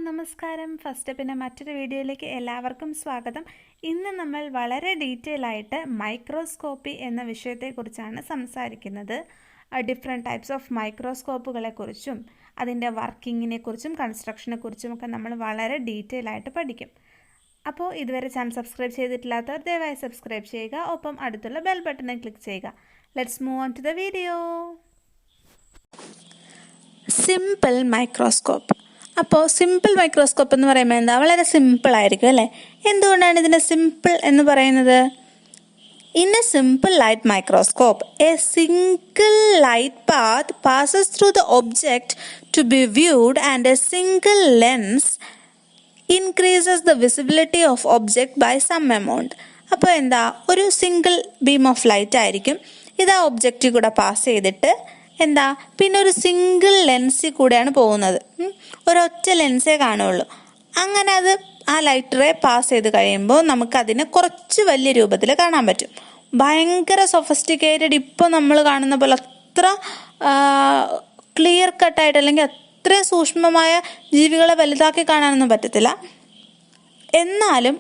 നമസ്കാരം. ഫസ്റ്റ് പിന്നെ മറ്റൊരു വീഡിയോയിലേക്ക് എല്ലാവർക്കും സ്വാഗതം. ഇന്ന് നമ്മൾ വളരെ ഡീറ്റെയിൽ ആയിട്ട് മൈക്രോസ്കോപ്പി എന്ന വിഷയത്തെക്കുറിച്ചാണ് സംസാരിക്കുന്നത്. ഡിഫറെൻറ്റ് ടൈപ്സ് ഓഫ് മൈക്രോസ്കോപ്പുകളെക്കുറിച്ചും അതിൻ്റെ വർക്കിങ്ങിനെക്കുറിച്ചും കൺസ്ട്രക്ഷനെക്കുറിച്ചും ഒക്കെ നമ്മൾ വളരെ ഡീറ്റെയിൽ ആയിട്ട് പഠിക്കും. അപ്പോൾ ഇതുവരെ ചാനൽ സബ്സ്ക്രൈബ് ചെയ്തിട്ടില്ലാത്തവർ ദയവായി സബ്സ്ക്രൈബ് ചെയ്യുക. ഒപ്പം അടുത്തുള്ള ബെൽ ബട്ടണിൽ ക്ലിക്ക് ചെയ്യുക. Let's move on to the video. Simple microscope. അപ്പോൾ സിമ്പിൾ മൈക്രോസ്കോപ്പ് എന്ന് പറയുമ്പോൾ എന്താ, വളരെ സിമ്പിൾ ആയിരിക്കും അല്ലേ? എന്തുകൊണ്ടാണ് ഇതിനെ സിമ്പിൾ എന്ന് പറയുന്നത്? In a simple light microscope a single light path passes through the object to be viewed and a single lens increases the visibility of object by some amount. അപ്പോൾ എന്താ, ഒരു സിംഗിൾ ബീം ഓഫ് ലൈറ്റ് ആയിരിക്കും. ഇത് ആ ഒബ്ജക്റ്റിൽ കൂടെ pass ചെയ്തിട്ട് എന്താ, പിന്നെ ഒരു സിംഗിൾ ലെൻസിൽ കൂടെയാണ് പോകുന്നത്. ഒരൊറ്റ ലെൻസേ കാണുള്ളൂ. അങ്ങനെ അത് ആ ലൈറ്റ് റേ പാസ് ചെയ്ത് കഴിയുമ്പോൾ നമുക്കതിനെ കുറച്ച് വലിയ രൂപത്തിൽ കാണാൻ പറ്റും. ഭയങ്കര സൊഫിസ്റ്റിക്കേറ്റഡ്, ഇപ്പോൾ നമ്മൾ കാണുന്ന പോലെ അത്ര ക്ലിയർ കട്ടായിട്ട് അല്ലെങ്കിൽ അത്രയും സൂക്ഷ്മമായ ജീവികളെ വലുതാക്കി കാണാനൊന്നും പറ്റത്തില്ല. എന്നാലും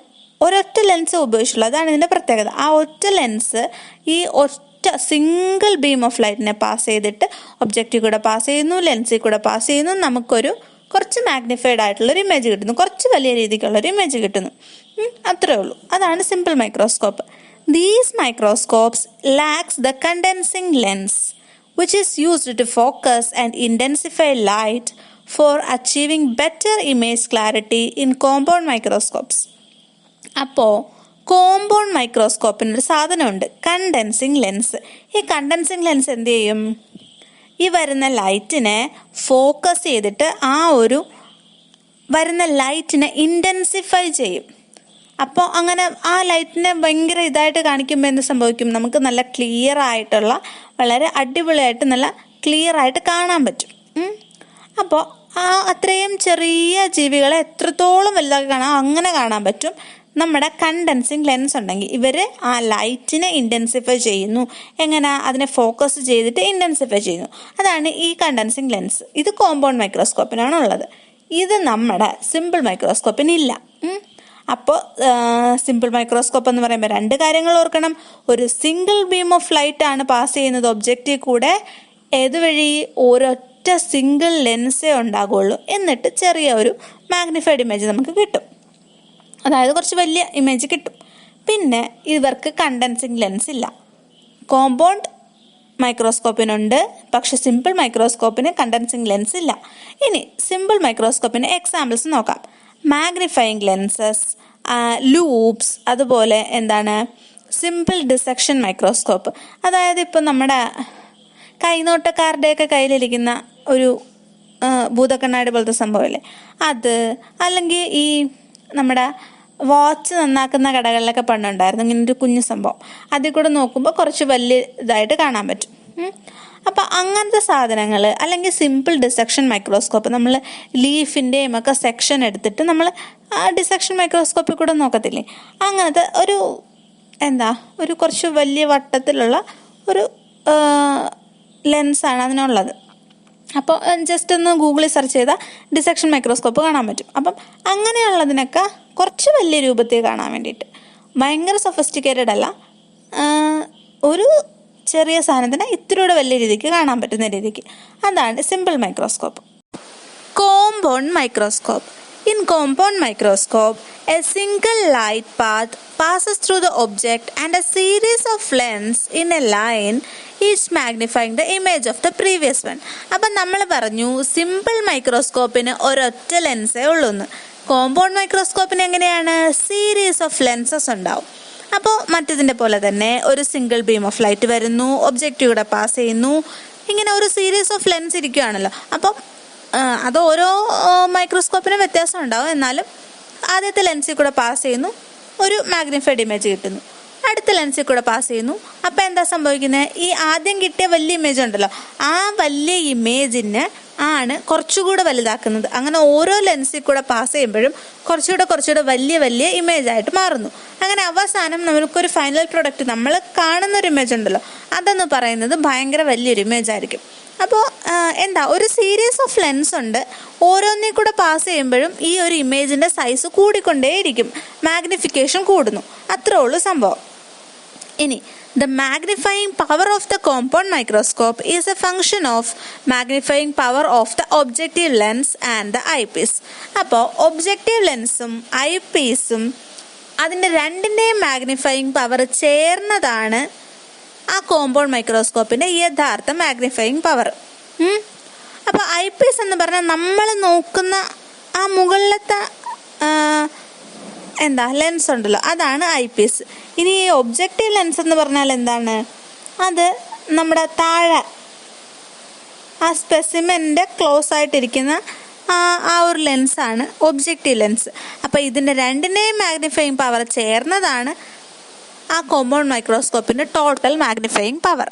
ഒരൊറ്റ ലെൻസ് ഉപയോഗിച്ചുള്ളൂ. അതാണ് ഇതിൻ്റെ പ്രത്യേകത. ആ ഒറ്റ ലെൻസ് ഈ സിംഗിൾ ബീം ഓഫ് ലൈറ്റിനെ പാസ് ചെയ്തിട്ട് ഒബ്ജക്റ്റിൽ കൂടെ പാസ് ചെയ്യുന്നു, ലെൻസിൽ കൂടെ പാസ് ചെയ്യുന്നു. നമുക്കൊരു കുറച്ച് മാഗ്നിഫൈഡ് ആയിട്ടുള്ളൊരു ഇമേജ് കിട്ടുന്നു, കുറച്ച് വലിയ രീതിക്കുള്ളൊരു ഇമേജ് കിട്ടുന്നു. അത്രേ ഉള്ളൂ. അതാണ് simple microscope. These microscopes lacks the condensing lens which is used to focus and intensify light for achieving better image clarity in compound microscopes. അപ്പോൾ കോമ്പൗണ്ട് മൈക്രോസ്കോപ്പിനൊരു സാധനമുണ്ട്, കണ്ടൻസിങ് ലെൻസ്. ഈ കണ്ടൻസിങ് ലെൻസ് എന്ത് ചെയ്യും? ഈ വരുന്ന ലൈറ്റിനെ ഫോക്കസ് ചെയ്തിട്ട് ആ ഒരു വരുന്ന ലൈറ്റിനെ ഇൻറ്റൻസിഫൈ ചെയ്യും. അപ്പോൾ അങ്ങനെ ആ ലൈറ്റിനെ ഭയങ്കര ഇതായിട്ട് കാണിക്കുമ്പോൾ എന്ത് സംഭവിക്കും? നമുക്ക് നല്ല ക്ലിയർ ആയിട്ടുള്ള, വളരെ അടിപൊളിയായിട്ട് നല്ല ക്ലിയർ ആയിട്ട് കാണാൻ പറ്റും. അപ്പോൾ ആ അത്രയും ചെറിയ ജീവികളെ എത്രത്തോളം വലുതാക്കി കാണാം, അങ്ങനെ കാണാൻ പറ്റും നമ്മുടെ കണ്ടൻസിങ് ലെൻസ് ഉണ്ടെങ്കിൽ. ഇവർ ആ ലൈറ്റിനെ ഇൻറ്റൻസിഫൈ ചെയ്യുന്നു. എങ്ങനെ? അതിനെ ഫോക്കസ് ചെയ്തിട്ട് ഇൻറ്റൻസിഫൈ ചെയ്യുന്നു. അതാണ് ഈ കണ്ടൻസിങ് ലെൻസ്. ഇത് കോമ്പൗണ്ട് മൈക്രോസ്കോപ്പിനാണ് ഉള്ളത്. ഇത് നമ്മുടെ സിമ്പിൾ മൈക്രോസ്കോപ്പിനില്ല. അപ്പോൾ സിമ്പിൾ മൈക്രോസ്കോപ്പ് എന്ന് പറയുമ്പോൾ രണ്ട് കാര്യങ്ങൾ ഓർക്കണം. ഒരു സിംഗിൾ ബീം ഓഫ് ലൈറ്റ് ആണ് പാസ് ചെയ്യുന്നത് ഒബ്ജക്റ്റിൽ കൂടെ. ഏതുവഴി? ഒരൊറ്റ സിംഗിൾ ലെൻസേ ഉണ്ടാകുള്ളൂ. എന്നിട്ട് ചെറിയ ഒരു മാഗ്നിഫൈഡ് ഇമേജ് നമുക്ക് കിട്ടും, അതായത് കുറച്ച് വലിയ ഇമേജ് കിട്ടും. പിന്നെ ഇവർക്ക് കണ്ടൻസിങ് ലെൻസ് ഇല്ല. കോമ്പൗണ്ട് മൈക്രോസ്കോപ്പിനുണ്ട്, പക്ഷെ സിമ്പിൾ മൈക്രോസ്കോപ്പിന് കണ്ടൻസിങ് ലെൻസ് ഇല്ല. ഇനി സിമ്പിൾ മൈക്രോസ്കോപ്പിന് എക്സാമ്പിൾസ് നോക്കാം. മാഗ്നിഫയിങ് ലെൻസസ്, ലൂപ്സ്, അതുപോലെ എന്താണ് സിമ്പിൾ ഡിസെക്ഷൻ മൈക്രോസ്കോപ്പ്. അതായത് ഇപ്പം നമ്മുടെ കൈനോട്ടക്കാരുടെയൊക്കെ കയ്യിലിരിക്കുന്ന ഒരു ഭൂതക്കണ്ണാടി പോലത്തെ സംഭവമല്ലേ അത്, അല്ലെങ്കിൽ ഈ നമ്മുടെ വാച്ച് നന്നാക്കുന്ന കടകളിലൊക്കെ പണ്ടുണ്ടായിരുന്നു ഇങ്ങനെ ഒരു കുഞ്ഞു സംഭവം. അതിൽ കൂടെ നോക്കുമ്പോൾ കുറച്ച് വലിയ ഇതായിട്ട് കാണാൻ പറ്റും. അപ്പം അങ്ങനത്തെ സാധനങ്ങൾ, അല്ലെങ്കിൽ സിമ്പിൾ ഡിസെക്ഷൻ മൈക്രോസ്കോപ്പ്, നമ്മൾ ലീഫിൻ്റെയും ഒക്കെ സെക്ഷൻ എടുത്തിട്ട് നമ്മൾ ആ ഡിസെക്ഷൻ മൈക്രോസ്കോപ്പിൽ കൂടെ നോക്കത്തില്ലേ, അങ്ങനത്തെ ഒരു ഒരു കുറച്ച് വലിയ വട്ടത്തിലുള്ള ഒരു ലെൻസാണ് അതിനുള്ളത്. അപ്പോൾ ജസ്റ്റ് ഒന്ന് ഗൂഗിളിൽ സെർച്ച് ചെയ്താൽ ഡിസെക്ഷൻ മൈക്രോസ്കോപ്പ് കാണാൻ പറ്റും. അപ്പം അങ്ങനെയുള്ളതിനൊക്കെ കുറച്ച് വലിയ രൂപത്തിൽ കാണാൻ വേണ്ടിയിട്ട്, ഭയങ്കര സൊഫിസ്റ്റിക്കേറ്റഡ് അല്ല, ഒരു ചെറിയ സാധനത്തിന് ഇത്തിരിയുടെ വലിയ രീതിക്ക് കാണാൻ പറ്റുന്ന രീതിക്ക്, അതാണ് simple microscope. Compound microscope. In compound microscope, a single light path passes through the object and a series of lenses in a line, each magnifying the image of the previous one. അപ്പം നമ്മൾ പറഞ്ഞു simple മൈക്രോസ്കോപ്പിന് ഒരൊറ്റ ലെൻസേ ഉള്ളൂ എന്ന്. Compound മൈക്രോസ്കോപ്പിന് എങ്ങനെയാണ്? Series of lenses ഉണ്ടാവും. അപ്പോൾ മറ്റതിൻ്റെ പോലെ തന്നെ ഒരു സിംഗിൾ ബീം ഓഫ് ലൈറ്റ് വരുന്നു, ഒബ്ജക്റ്റ് കൂടെ പാസ് ചെയ്യുന്നു, ഇങ്ങനെ ഒരു സീരീസ് ഓഫ് ലെൻസ് ഇരിക്കുകയാണല്ലോ. അപ്പം അത് ഓരോ മൈക്രോസ്കോപ്പിനും വ്യത്യാസം ഉണ്ടാവും. എന്നാലും ആദ്യത്തെ ലെൻസിൽ കൂടെ പാസ് ചെയ്യുന്നു, ഒരു മാഗ്നിഫൈഡ് ഇമേജ് കിട്ടുന്നു. അടുത്ത ലെൻസിൽ കൂടെ പാസ് ചെയ്യുന്നു. അപ്പം എന്താ സംഭവിക്കുന്നത്? ഈ ആദ്യം കിട്ടിയ വലിയ ഇമേജ് ഉണ്ടല്ലോ, ആ വലിയ ഇമേജിന് ആണ് കുറച്ചുകൂടെ വലുതാക്കുന്നത്. അങ്ങനെ ഓരോ ലെൻസിൽ കൂടെ പാസ് ചെയ്യുമ്പോഴും കുറച്ചുകൂടെ വലിയ വലിയ ഇമേജ് ആയിട്ട് മാറുന്നു. അങ്ങനെ അവസാനം നമുക്കൊരു ഫൈനൽ പ്രൊഡക്റ്റ്, നമ്മൾ കാണുന്ന ഒരു ഇമേജ് ഉണ്ടല്ലോ, അതെന്ന് പറയുന്നത് ഭയങ്കര വലിയൊരു ഇമേജ് ആയിരിക്കും. അപ്പോൾ ഒരു സീരീസ് ഓഫ് ലെൻസ് ഉണ്ട്. ഓരോന്നിൽ കൂടെ പാസ് ചെയ്യുമ്പോഴും ഈ ഒരു ഇമേജിൻ്റെ സൈസ് കൂടിക്കൊണ്ടേയിരിക്കും, മാഗ്നിഫിക്കേഷൻ കൂടുന്നു. അത്രേ ഉള്ളൂ സംഭവം. ഇനി the magnifying power of the compound microscope is a function of magnifying power of the objective lens and the eyepiece. അപ്പോൾ ഒബ്ജക്റ്റീവ് ലെൻസും ഐ പീസും അതിൻ്റെ രണ്ടിൻ്റെയും മാഗ്നിഫയിങ് പവർ ചേർന്നതാണ് ആ കോമ്പൗണ്ട് മൈക്രോസ്കോപ്പിൻ്റെ യഥാർത്ഥ മാഗ്നിഫയിങ് പവർ. അപ്പോൾ ഐ പീസ് എന്ന് പറഞ്ഞാൽ നമ്മൾ നോക്കുന്ന ആ മുകളിലത്തെ ലെൻസ് ഉണ്ടല്ലോ, അതാണ് ഐ പീസ്. ഇനി ഈ ഒബ്ജക്റ്റീവ് ലെൻസ് എന്ന് പറഞ്ഞാൽ എന്താണ്? അത് നമ്മുടെ താഴെ ആ സ്പെസിമെൻ്റെ ക്ലോസ് ആയിട്ടിരിക്കുന്ന ആ ഒരു ലെൻസാണ് ഒബ്ജക്റ്റീവ് ലെൻസ്. അപ്പോൾ ഇതിൻ്റെ രണ്ടിൻ്റെയും മാഗ്നിഫയിങ് പവർ ചേർന്നതാണ് ആ കോമ്പൗണ്ട് മൈക്രോസ്കോപ്പിൻ്റെ total magnifying power.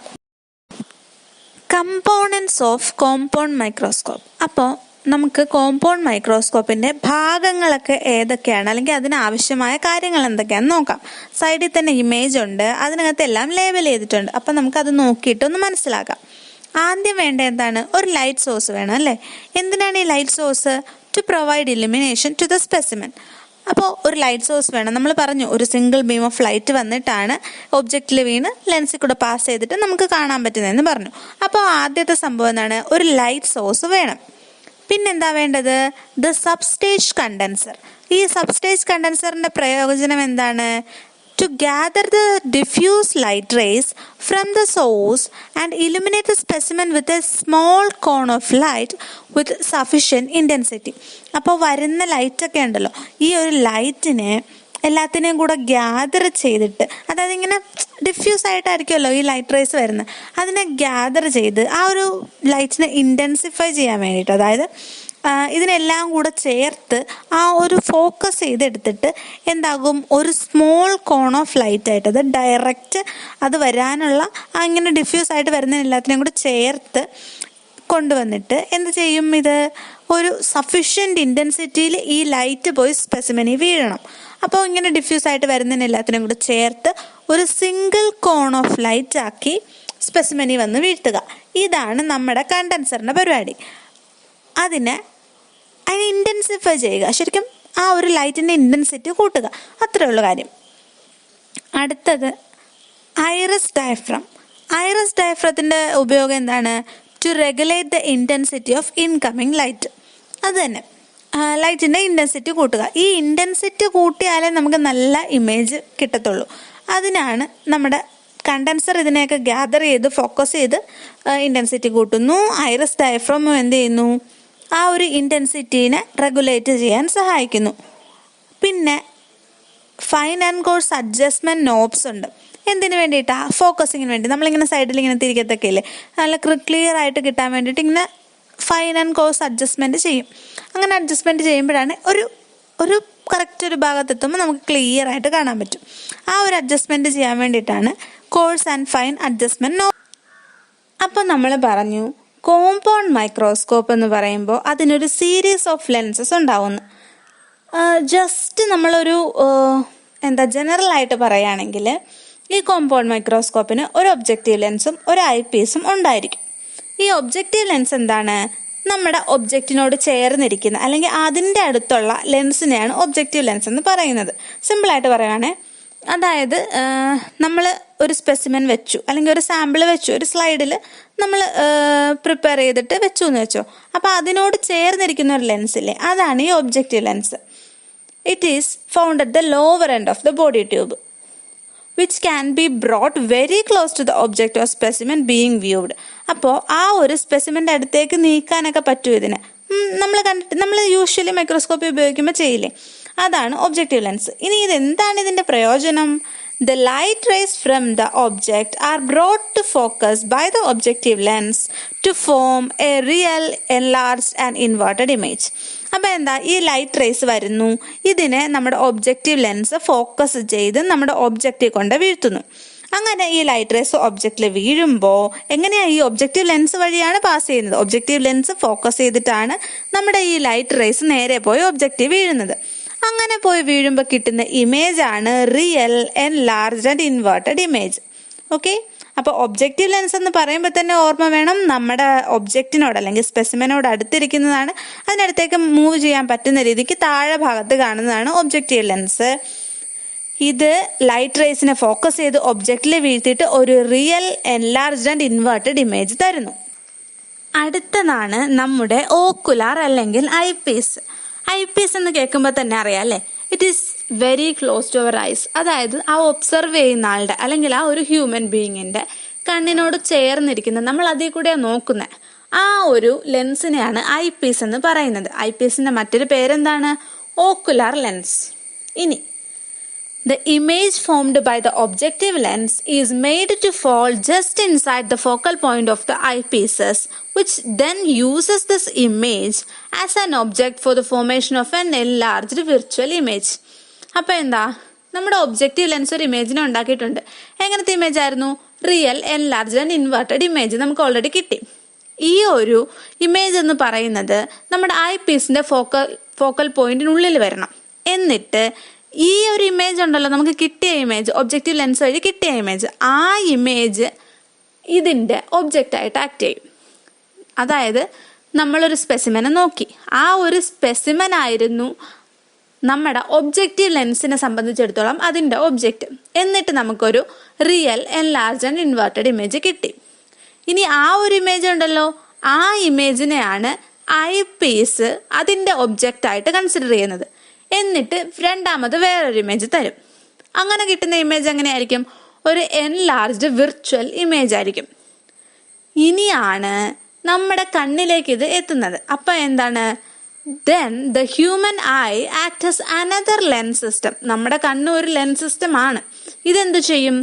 Components of compound microscope. അപ്പോൾ നമുക്ക് കോമ്പൗണ്ട് മൈക്രോസ്കോപ്പിൻ്റെ ഭാഗങ്ങളൊക്കെ ഏതൊക്കെയാണ്, അല്ലെങ്കിൽ അതിനാവശ്യമായ കാര്യങ്ങൾ എന്തൊക്കെയാണെന്ന് നോക്കാം. സൈഡിൽ തന്നെ ഇമേജ് ഉണ്ട്, അതിനകത്ത് എല്ലാം ലേബൽ ചെയ്തിട്ടുണ്ട്. അപ്പം നമുക്കത് നോക്കിയിട്ടൊന്ന് മനസ്സിലാക്കാം. ആദ്യം വേണ്ട എന്താണ്? ഒരു ലൈറ്റ് സോഴ്സ് വേണം അല്ലേ? എന്തിനാണ് ഈ light source? To provide illumination to the specimen. അപ്പോൾ ഒരു ലൈറ്റ് സോഴ്സ് വേണം. നമ്മൾ പറഞ്ഞു ഒരു സിംഗിൾ ബീം ഓഫ് ലൈറ്റ് വന്നിട്ടാണ് ഒബ്ജക്റ്റിൽ വീണ് ലെൻസിൽ കൂടെ പാസ് ചെയ്തിട്ട് നമുക്ക് കാണാൻ പറ്റുന്നതെന്ന് പറഞ്ഞു. അപ്പോൾ ആദ്യത്തെ സംഭവം എന്താണ്? ഒരു ലൈറ്റ് സോഴ്സ് വേണം. പിന്നെന്താ വേണ്ടത്? The substage condenser. ഈ സബ്സ്റ്റേജ് കണ്ടൻസറിൻ്റെ പ്രയോജനം എന്താണ്? to gather the diffuse light rays from the source and illuminate the specimen with a small cone of light with sufficient intensity. അപ്പോൾ വരുന്ന ലൈറ്റൊക്കെ ഉണ്ടല്ലോ, ഈ ഒരു ലൈറ്റിനെ എല്ലാത്തിനെയും കൂടെ ഗ്യാദർ ചെയ്തിട്ട്, അതായത് ഇങ്ങനെ ഡിഫ്യൂസ് ആയിട്ടായിരിക്കുമല്ലോ ഈ ലൈറ്റ് റേസ് വരുന്നത്, അതിനെ ഗ്യാദർ ചെയ്ത് ആ ഒരു ലൈറ്റിനെ ഇൻറ്റൻസിഫൈ ചെയ്യാൻ വേണ്ടിയിട്ട്, അതായത് ഇതിനെല്ലാം കൂടെ ചേർത്ത് ആ ഒരു ഫോക്കസ് ചെയ്തെടുത്തിട്ട് എന്താകും? ഒരു സ്മോൾ കോൺ ഓഫ് ലൈറ്റ് ആയിട്ട്, അത് ഡയറക്റ്റ് അത് വരാനുള്ള അങ്ങനെ ഡിഫ്യൂസ് ആയിട്ട് വരുന്നതിന് എല്ലാത്തിനെയും കൂടെ ചേർത്ത് കൊണ്ടുവന്നിട്ട് എന്ത് ചെയ്യും? ഇത് ഒരു സഫിഷ്യൻറ്റ് ഇൻറ്റൻസിറ്റിയിൽ ഈ ലൈറ്റ് പോയി സ്പെസിമെനിൽ വീഴണം. അപ്പോൾ ഇങ്ങനെ ഡിഫ്യൂസ് ആയിട്ട് വരുന്നതിന് എല്ലാത്തിനെയും കൂടെ ചേർത്ത് ഒരു സിംഗിൾ കോൺ ഓഫ് ലൈറ്റ് ആക്കി സ്പെസിമെനിൽ വന്ന് വീഴ്ത്തുക. ഇതാണ് നമ്മുടെ കണ്ടൻസറിൻ്റെ പരിപാടി. അതിനെ ഇൻറ്റൻസിഫൈ ചെയ്യുക, ശരിക്കും ആ ഒരു ലൈറ്റിൻ്റെ ഇൻറ്റൻസിറ്റി കൂട്ടുക, അത്രേ ഉള്ളൂ കാര്യം. അടുത്തത് ഐറിസ് ഡയഫ്രം. ഐറിസ് ഡയഫ്രത്തിൻ്റെ ഉപയോഗം എന്താണ്? To regulate the intensity of incoming light. അത് തന്നെ, ലൈറ്റിൻ്റെ ഇൻറ്റൻസിറ്റി കൂട്ടുക. ഈ ഇൻറ്റൻസിറ്റി കൂട്ടിയാലേ നമുക്ക് നല്ല ഇമേജ് കിട്ടത്തുള്ളൂ. അതിനാണ് നമ്മുടെ കണ്ടൻസർ ഇതിനെയൊക്കെ ഗ്യാദർ ചെയ്ത് ഫോക്കസ് ചെയ്ത് ഇൻറ്റൻസിറ്റി കൂട്ടുന്നു. ഐറിസ് ഡയഫ്രം എന്ത് ചെയ്യുന്നു? ആ ഒരു ഇൻറ്റൻസിറ്റീനെ റെഗുലേറ്റ് ചെയ്യാൻ സഹായിക്കുന്നു. പിന്നെ ഫൈൻ ആൻഡ് കോഴ്സ് അഡ്ജസ്റ്റ്മെൻറ്റ് നോബ്സ് ഉണ്ട്. എന്തിനു വേണ്ടിയിട്ടാണ്? ഫോക്കസിങ്ങിന് വേണ്ടി. നമ്മളിങ്ങനെ സൈഡിൽ ഇങ്ങനെ തിരിക്കത്തൊക്കെ ഇല്ലേ, നല്ല ക്ലിയർ ആയിട്ട് കിട്ടാൻ വേണ്ടിയിട്ട് ഇങ്ങനെ ഫൈൻ ആൻഡ് കോഴ്സ് അഡ്ജസ്റ്റ്മെൻറ്റ് ചെയ്യും. അങ്ങനെ അഡ്ജസ്റ്റ്മെൻറ്റ് ചെയ്യുമ്പോഴാണ് ഒരു കറക്റ്റ് ഒരു ഭാഗത്തെത്തുമ്പോൾ നമുക്ക് ക്ലിയർ ആയിട്ട് കാണാൻ പറ്റും. ആ ഒരു അഡ്ജസ്റ്റ്മെൻറ്റ് ചെയ്യാൻ വേണ്ടിയിട്ടാണ് course and fine adjustment knob. അപ്പം നമ്മൾ പറഞ്ഞു കോമ്പൗണ്ട് മൈക്രോസ്കോപ്പ് എന്ന് പറയുമ്പോൾ അതിനൊരു സീരീസ് ഓഫ് ലെൻസസ് ഉണ്ടാവുന്നു. ജസ്റ്റ് നമ്മളൊരു ജനറൽ ആയിട്ട് പറയുകയാണെങ്കിൽ ഈ കോമ്പൗണ്ട് മൈക്രോസ്കോപ്പിന് ഒരു ഒബ്ജക്റ്റീവ് ലെൻസും ഒരു ഐ പീസും ഉണ്ടായിരിക്കും. ഈ ഒബ്ജക്റ്റീവ് ലെൻസ് എന്താണ്? നമ്മുടെ ഒബ്ജക്റ്റിനോട് ചേർന്നിരിക്കുന്ന അല്ലെങ്കിൽ അതിൻ്റെ അടുത്തുള്ള ലെൻസിനെയാണ് ഒബ്ജക്റ്റീവ് ലെൻസ് എന്ന് പറയുന്നത്. സിമ്പിളായിട്ട് പറയുകയാണെങ്കിൽ, അതായത് നമ്മൾ ഒരു സ്പെസിമെൻ വെച്ചു അല്ലെങ്കിൽ ഒരു സാമ്പിൾ വെച്ചു, ഒരു സ്ലൈഡിൽ നമ്മൾ പ്രിപ്പയർ ചെയ്തിട്ട് വെച്ചു എന്ന് വെച്ചോ. അപ്പോൾ അതിനോട് ചേർന്നിരിക്കുന്ന ഒരു ലെൻസില്ലേ, അതാണ് ഈ objective lens. It is found at the lower end of the body tube which can be brought very close to the object or specimen being viewed. അപ്പോൾ ആ ഒരു സ്പെസിമെൻ്റെ അടുത്തേക്ക് നീക്കാനൊക്കെ പറ്റും ഇതിന്. നമ്മൾ യൂഷ്വലി മൈക്രോസ്കോപ്പി ഉപയോഗിക്കുമ്പോൾ ചെയ്യില്ലേ, അതാണ് ഒബ്ജക്റ്റീവ് ലെൻസ്. ഇനി ഇതെന്താണ് ഇതിൻ്റെ പ്രയോജനം? The light rays from the object are brought to focus by the objective lens to form a real enlarged and inverted image. അപ്പോൾ എന്താ? ഈ ലൈറ്റ് റേസ് വരുന്നു, ഇതിനെ നമ്മുടെ ഒബ്ജക്റ്റീവ് ലെൻസ് ഫോക്കസ് ചെയ്ത് നമ്മുടെ ഒബ്ജക്റ്റിൽ കൊണ്ട് വീഴ്ത്തുന്നു. അങ്ങനെ ഈ ലൈറ്റ് റേസ് ഒബ്ജക്റ്റിൽ വീഴുമ്പോൾ എങ്ങനെയാണ് ഈ ഒബ്ജക്റ്റീവ് ലെൻസ് വഴിയാണ് പാസ് ചെയ്യുന്നത്. ഒബ്ജക്റ്റീവ് ലെൻസ് ഫോക്കസ് ചെയ്തിട്ടാണ് നമ്മുടെ ഈ ലൈറ്റ് റേസ് നേരെ പോയി ഒബ്ജക്റ്റീവ് വീഴുന്നത്. അങ്ങനെ പോയി വീഴുമ്പോൾ കിട്ടുന്ന ഇമേജ് ആണ് real enlarged and inverted image. Okay, അപ്പോൾ ഒബ്ജക്റ്റീവ് ലെൻസ് എന്ന് പറയുമ്പോൾ തന്നെ ഓർമ്മ വേണം, നമ്മുടെ ഒബ്ജക്റ്റിനോട് അല്ലെങ്കിൽ സ്പെസിമെനോട് അടുത്തിരിക്കുന്നതാണ്. അതിനടുത്തേക്ക് മൂവ് ചെയ്യാൻ പറ്റുന്ന രീതിക്ക് താഴെ ഭാഗത്ത് കാണുന്നതാണ് ഒബ്ജക്റ്റീവ് ലെൻസ്. ഇത് ലൈറ്റ് റേസിനെ ഫോക്കസ് ചെയ്ത് ഒബ്ജക്റ്റിൽ വീഴ്ത്തിയിട്ട് ഒരു real enlarged and inverted image തരുന്നു. അടുത്തതാണ് നമ്മുടെ ഓക്കുലാർ അല്ലെങ്കിൽ ഐ പീസ്. ഐ പീസ് എന്ന് കേൾക്കുമ്പോൾ തന്നെ അറിയാം അല്ലേ, it is very close to our eyes. അതായത് ആ ഒബ്സർവ് ചെയ്യുന്ന ആളുടെ അല്ലെങ്കിൽ ആ ഒരു ഹ്യൂമൻ ബീയിങ്ങിന്റെ കണ്ണിനോട് ചേർന്നിരിക്കുന്ന, നമ്മൾ അതിൽ കൂടെയാണ് നോക്കുന്നത്, ആ ഒരു ലെൻസിനെയാണ് ഐ പീസ് എന്ന് പറയുന്നത്. ഐ പീസിന്റെ മറ്റൊരു പേരെന്താണ്? Ocular lens. ഇനി the image formed by the objective lens is made to fall just inside the focal point of the eyepieces, which then uses this image as an object for the formation of an enlarged virtual image. അപ്പോൾ എന്താ, നമ്മുടെ objective lens ഒരു ഇമേജിനെ ഉണ്ടാക്കിയിട്ടുണ്ട്. എങ്ങനത്തെ image ആയിരുന്നു? Real enlarged and inverted image നമുക്ക് already കിട്ടി. ഈ ഒരു ഇമേജ് എന്ന് പറയുന്നത് നമ്മുടെ ഐ പീസിന്റെ ഫോക്കൽ പോയിന്റിനുള്ളിൽ വരണം. എന്നിട്ട് ഈ ഒരു ഇമേജ് ഉണ്ടല്ലോ, നമുക്ക് കിട്ടിയ ഇമേജ്, ഒബ്ജക്റ്റീവ് ലെൻസ് വഴി കിട്ടിയ ഇമേജ്, ആ ഇമേജ് ഇതിൻ്റെ ഒബ്ജക്റ്റായിട്ട് ആക്ട് ചെയ്യും. അതായത് നമ്മളൊരു സ്പെസിമെനെ നോക്കി, ആ ഒരു സ്പെസിമെൻ ആയിരുന്നു നമ്മുടെ ഒബ്ജക്റ്റീവ് ലെൻസിനെ സംബന്ധിച്ചിടത്തോളം അതിൻ്റെ ഒബ്ജക്റ്റ്. എന്നിട്ട് നമുക്കൊരു real enlarged and inverted image കിട്ടി. ഇനി ആ ഒരു ഇമേജ് ഉണ്ടല്ലോ, ആ ഇമേജിനെയാണ് ഐ പീസ് അതിൻ്റെ ഒബ്ജക്റ്റായിട്ട് കൺസിഡർ ചെയ്യുന്നത്. എന്നിട്ട് രണ്ടാമത് വേറൊരു ഇമേജ് തരും. അങ്ങനെ കിട്ടുന്ന ഇമേജ് എങ്ങനെയായിരിക്കും? ഒരു എൻലാർജ്ഡ് വിർച്വൽ ഇമേജ് ആയിരിക്കും. ഇനിയാണ് നമ്മുടെ കണ്ണിലേക്ക് ഇത് എത്തുന്നത്. അപ്പം എന്താണ്? then the human eye acts as another lens system. നമ്മുടെ കണ്ണ് ഒരു ലെൻസ് സിസ്റ്റം ആണ്. ഇതെന്ത് ചെയ്യും?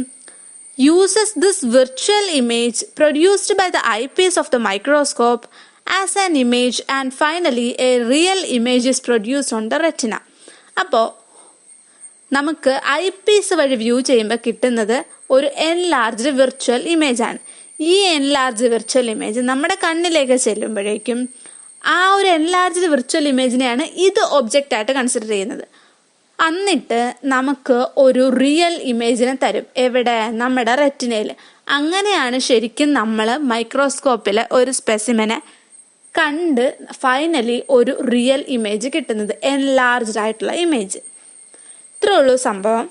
uses this virtual image produced by the eyepiece of the microscope as an image, and finally a real image is produced on the retina. അപ്പോൾ നമുക്ക് I Ps വഴി view ചെയ്യുമ്പോൾ കിട്ടുന്നത് ഒരു എൻലാർജ്ഡ് വിർച്വൽ ഇമേജ് ആണ്. ഈ എൻലാർജ്ഡ് വിർച്വൽ ഇമേജ് നമ്മുടെ കണ്ണിലേക്ക് ചെല്ലുമ്പോഴേക്കും ആ ഒരു എൻലാർജ്ഡ് വിർച്വൽ ഇമേജിനെയാണ് ഇത് ഒബ്ജക്റ്റ് ആയിട്ട് കൺസിഡർ ചെയ്യുന്നത്. എന്നിട്ട് നമുക്ക് ഒരു റിയൽ ഇമേജിനെ തരും. എവിടെ? നമ്മുടെ റെറ്റിനയിൽ. അങ്ങനെയാണ് ശരിക്കും നമ്മൾ മൈക്രോസ്കോപ്പിൽ ഒരു സ്പെസിമെനെ കണ്ട് ഫൈനലി ഒരു റിയൽ ഇമേജ് കിട്ടുന്നത്, എൻലാർജ്ഡ് ആയിട്ടുള്ള ഇമേജ്. ഇത്രേ ഉള്ളൂ സംഭവം.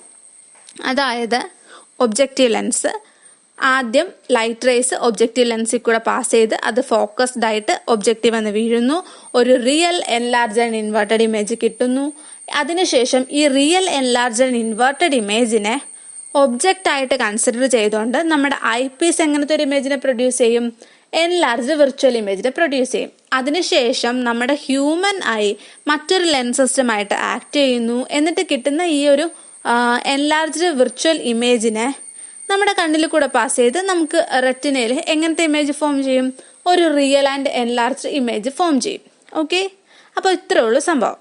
അതായത് ഒബ്ജക്റ്റീവ് ലെൻസ് ആദ്യം ലൈറ്റ് റേസ് ഒബ്ജക്റ്റീവ് ലെൻസിൽ കൂടെ പാസ് ചെയ്ത് അത് ഫോക്കസ്ഡ് ആയിട്ട് ഒബ്ജക്റ്റീവ് എന്ന് വീഴുന്നു, ഒരു real enlarged and inverted image കിട്ടുന്നു. അതിനുശേഷം ഈ റിയൽ എൻലാർജ്ഡ് ആൻഡ് ഇൻവേർട്ടഡ് ഇമേജിനെ ഒബ്ജക്റ്റ് ആയിട്ട് കൺസിഡർ ചെയ്തുകൊണ്ട് നമ്മുടെ ഐ പീസ് എങ്ങനത്തെ ഒരു ഇമേജിനെ പ്രൊഡ്യൂസ് ചെയ്യും? എൻലാർജ്ഡ് വിർച്വൽ ഇമേജിനെ പ്രൊഡ്യൂസ് ചെയ്യും. അതിനുശേഷം നമ്മുടെ ഹ്യൂമൻ ഐ മറ്റൊരു ലെൻസ് സിസ്റ്റമായിട്ട് ആക്ട് ചെയ്യുന്നു. എന്നിട്ട് കിട്ടുന്ന ഈ ഒരു എൻലാർജ്ഡ് വിർച്വൽ ഇമേജിനെ നമ്മുടെ കണ്ണിൽ കൂടെ പാസ് ചെയ്ത് നമുക്ക് റെറ്റിനയിൽ എങ്ങനത്തെ ഇമേജ് ഫോം ചെയ്യും? ഒരു real and enlarged image form ചെയ്യും. ഓക്കെ, അപ്പോൾ ഇത്രേ ഉള്ളൂ സംഭവം.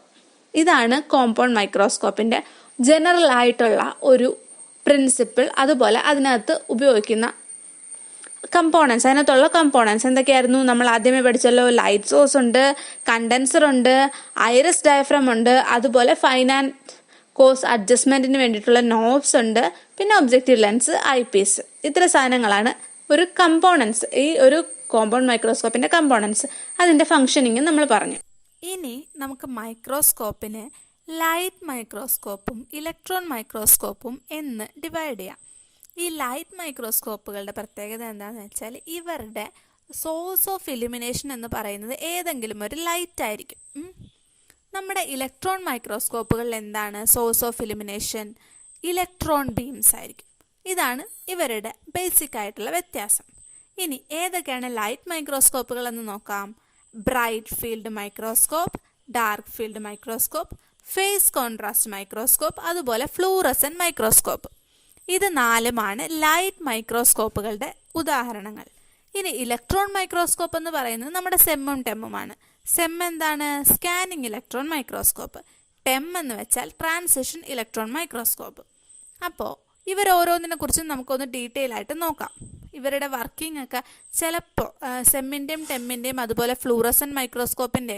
ഇതാണ് കോമ്പൗണ്ട് മൈക്രോസ്കോപ്പിന്റെ ജനറൽ ആയിട്ടുള്ള ഒരു പ്രിൻസിപ്പിൾ. അതുപോലെ അതിനകത്ത് ഉപയോഗിക്കുന്ന കമ്പോണൻസ്, അതിനകത്തുള്ള കമ്പോണൻസ് എന്തൊക്കെയായിരുന്നു? നമ്മൾ ആദ്യമേ പഠിച്ചല്ലോ. ലൈറ്റ് സോഴ്സ് ഉണ്ട്, കണ്ടൻസർ ഉണ്ട്, ഐറിസ് ഡയഫ്രം ഉണ്ട്, അതുപോലെ ഫൈൻ ആൻഡ് കോസ് അഡ്ജസ്റ്റ്മെന്റിന് വേണ്ടിയിട്ടുള്ള നോബ്സ് ഉണ്ട്, പിന്നെ ഒബ്ജക്റ്റീവ് ലെൻസ്, ഐ പീസ്. ഇത്ര സാധനങ്ങളാണ് ഒരു കമ്പോണൻസ്, ഈ ഒരു കോമ്പൗണ്ട് മൈക്രോസ്കോപ്പിന്റെ കമ്പോണൻസ്. അതിന്റെ ഫംഗ്ഷനിങ് നമ്മൾ പറഞ്ഞു. ഇനി നമുക്ക് മൈക്രോസ്കോപ്പിനെ ലൈറ്റ് മൈക്രോസ്കോപ്പും ഇലക്ട്രോൺ മൈക്രോസ്കോപ്പും എന്ന് ഡിവൈഡ് ചെയ്യാം. ഈ ലൈറ്റ് മൈക്രോസ്കോപ്പുകളുടെ പ്രത്യേകത എന്താണെന്ന് വെച്ചാൽ ഇവരുടെ സോഴ്സ് ഓഫ് ഇലുമിനേഷൻ എന്ന് പറയുന്നത് ഏതെങ്കിലും ഒരു ലൈറ്റ് ആയിരിക്കും. നമ്മുടെ ഇലക്ട്രോൺ മൈക്രോസ്കോപ്പുകളിൽ എന്താണ് source of illumination? Electron beams ആയിരിക്കും. ഇതാണ് ഇവരുടെ ബേസിക് ആയിട്ടുള്ള വ്യത്യാസം. ഇനി ഏതൊക്കെയാണ് ലൈറ്റ് മൈക്രോസ്കോപ്പുകൾ എന്ന് നോക്കാം. Bright field microscope, dark field microscope, face contrast microscope, അതുപോലെ ഫ്ലൂറസെന്റ് മൈക്രോസ്കോപ്പ്. ഇത് നാലുമാണ് ലൈറ്റ് മൈക്രോസ്കോപ്പുകളുടെ ഉദാഹരണങ്ങൾ. ഇനി ഇലക്ട്രോൺ മൈക്രോസ്കോപ്പ് എന്ന് പറയുന്നത് നമ്മുടെ സെമ്മും ടെമ്മുമാണ്. സെം എന്താണ്? Scanning electron microscope. ടെം എന്ന് വെച്ചാൽ ട്രാൻസിഷൻ ഇലക്ട്രോൺ മൈക്രോസ്കോപ്പ്. അപ്പോൾ ഇവരോരോന്നിനെ കുറിച്ചും നമുക്കൊന്ന് ഡീറ്റെയിൽ ആയിട്ട് നോക്കാം. ഇവരുടെ വർക്കിംഗ് ഒക്കെ ചിലപ്പോൾ സെമ്മിൻ്റെയും ടെമ്മിൻ്റെയും അതുപോലെ ഫ്ലൂറസൻ മൈക്രോസ്കോപ്പിൻ്റെ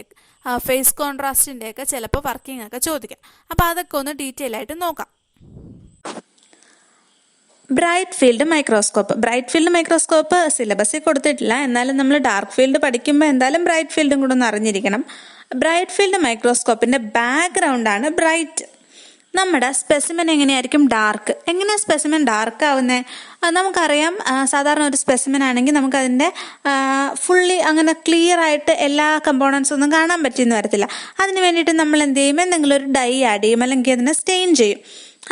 ഫേസ് കോൺട്രാസ്റ്റിൻ്റെ ഒക്കെ ചിലപ്പോൾ വർക്കിംഗ് ഒക്കെ ചോദിക്കാം. അപ്പോൾ അതൊക്കെ ഒന്ന് ഡീറ്റെയിൽ ആയിട്ട് നോക്കാം. ബ്രൈറ്റ് ഫീൽഡ് മൈക്രോസ്കോപ്പ് സിലബസിൽ കൊടുത്തിട്ടില്ല, എന്നാലും നമ്മൾ ഡാർക്ക് ഫീൽഡ് പഠിക്കുമ്പോൾ എന്തായാലും ബ്രൈറ്റ് ഫീൽഡും കൂടെ ഒന്ന് അറിഞ്ഞിരിക്കണം. ബ്രൈറ്റ് ഫീൽഡ് മൈക്രോസ്കോപ്പിന്റെ ബാക്ക്ഗ്രൗണ്ടാണ് ബ്രൈറ്റ്. നമ്മുടെ സ്പെസിമെൻ എങ്ങനെയായിരിക്കും ഡാർക്ക്. എങ്ങനെയാണ് സ്പെസിമെൻ ഡാർക്ക് ആവുന്നത്? നമുക്കറിയാം, സാധാരണ ഒരു സ്പെസിമെൻ ആണെങ്കിൽ നമുക്കതിൻ്റെ ഫുള്ളി അങ്ങനെ ക്ലിയർ ആയിട്ട് എല്ലാ കമ്പോണൻസും ഒന്നും കാണാൻ പറ്റിയെന്ന് വരത്തില്ല. അതിന് വേണ്ടിയിട്ട് നമ്മൾ എന്ത് ചെയ്യും? എന്തെങ്കിലും ഒരു ഡൈ ആഡ് ചെയ്യും, അല്ലെങ്കിൽ അതിനെ സ്റ്റെയിൻ ചെയ്യും.